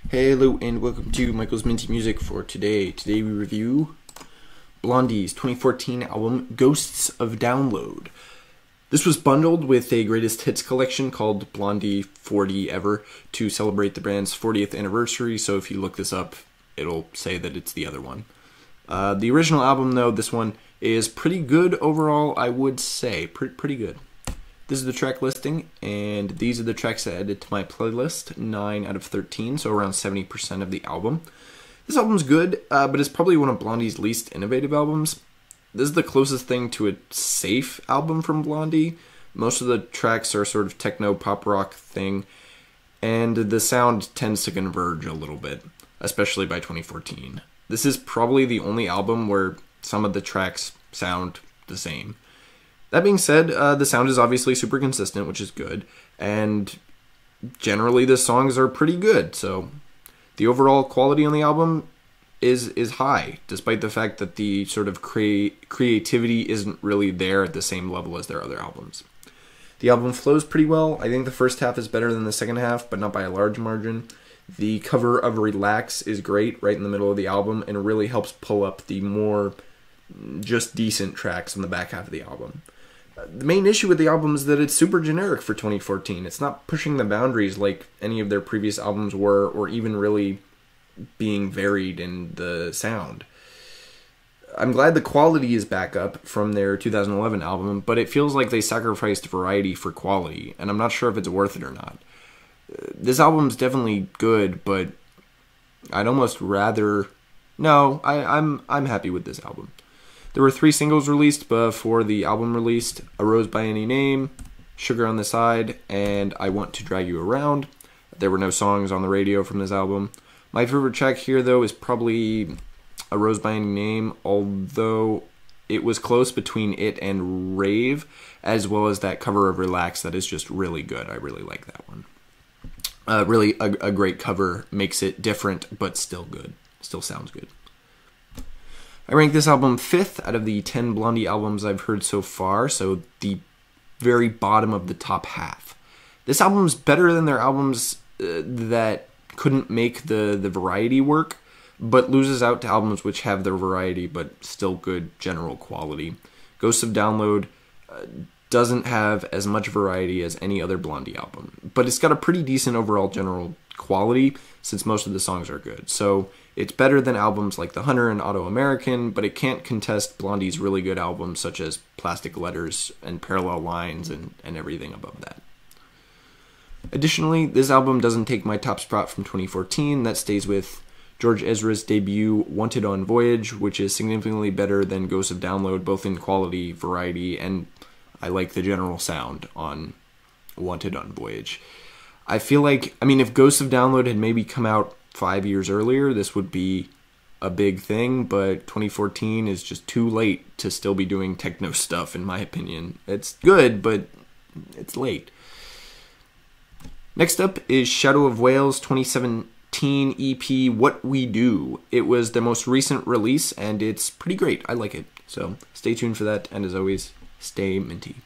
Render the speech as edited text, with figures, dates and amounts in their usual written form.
Hello and welcome to Michael's Minty Music for today. Today we review Blondie's 2014 album Ghosts of Download. This was bundled with a greatest hits collection called Blondie 40 Ever to celebrate the band's 40th anniversary, so if you look this up, it'll say that it's the other one. The original album, though, this one is pretty good overall, I would say. Pretty good. This is the track listing, and these are the tracks I added to my playlist, 9 out of 13, so around 70% of the album. This album's good, but it's probably one of Blondie's least innovative albums. This is the closest thing to a safe album from Blondie. Most of the tracks are sort of techno pop rock thing, and the sound tends to converge a little bit, especially by 2014. This is probably the only album where some of the tracks sound the same. That being said, the sound is obviously super consistent, which is good, and generally the songs are pretty good, so the overall quality on the album is high, despite the fact that the sort of creativity isn't really there at the same level as their other albums. The album flows pretty well. I think the first half is better than the second half, but not by a large margin. The cover of Relax is great right in the middle of the album, and it really helps pull up the more just decent tracks on the back half of the album. The main issue with the album is that it's super generic for 2014. It's not pushing the boundaries like any of their previous albums were, or even really being varied in the sound. I'm glad the quality is back up from their 2011 album, but it feels like they sacrificed variety for quality, and I'm not sure if it's worth it or not. This album's definitely good, but I'd almost rather... No, I'm happy with this album. There were 3 singles released before the album released: A Rose by Any Name, Sugar on the Side, and I Want to Drag You Around. There were no songs on the radio from this album. My favorite track here, though, is probably A Rose by Any Name, although it was close between it and Rave, as well as that cover of Relax that is just really good. I really like that one. Really a great cover, makes it different, but still good. Still sounds good. I rank this album 5th out of the 10 Blondie albums I've heard so far, so the very bottom of the top half. This album's better than their albums that couldn't make the variety work, but loses out to albums which have their variety but still good general quality. Ghosts of Download doesn't have as much variety as any other Blondie album, but it's got a pretty decent overall general quality since most of the songs are good. So it's better than albums like The Hunter and Auto American, but it can't contest Blondie's really good albums such as Plastic Letters and Parallel Lines and everything above that. Additionally, this album doesn't take my top spot from 2014. That stays with George Ezra's debut Wanted on Voyage, which is significantly better than Ghosts of Download, both in quality, variety, and I like the general sound on Wanted on Voyage. I feel like, if Ghosts of Download had maybe come out 5 years earlier, this would be a big thing, but 2014 is just too late to still be doing techno stuff, in my opinion. It's good, but it's late. Next up is Shadow of Whale's 2017 EP, What We Do. It was the most recent release, and it's pretty great. I like it. So stay tuned for that, and as always, stay minty.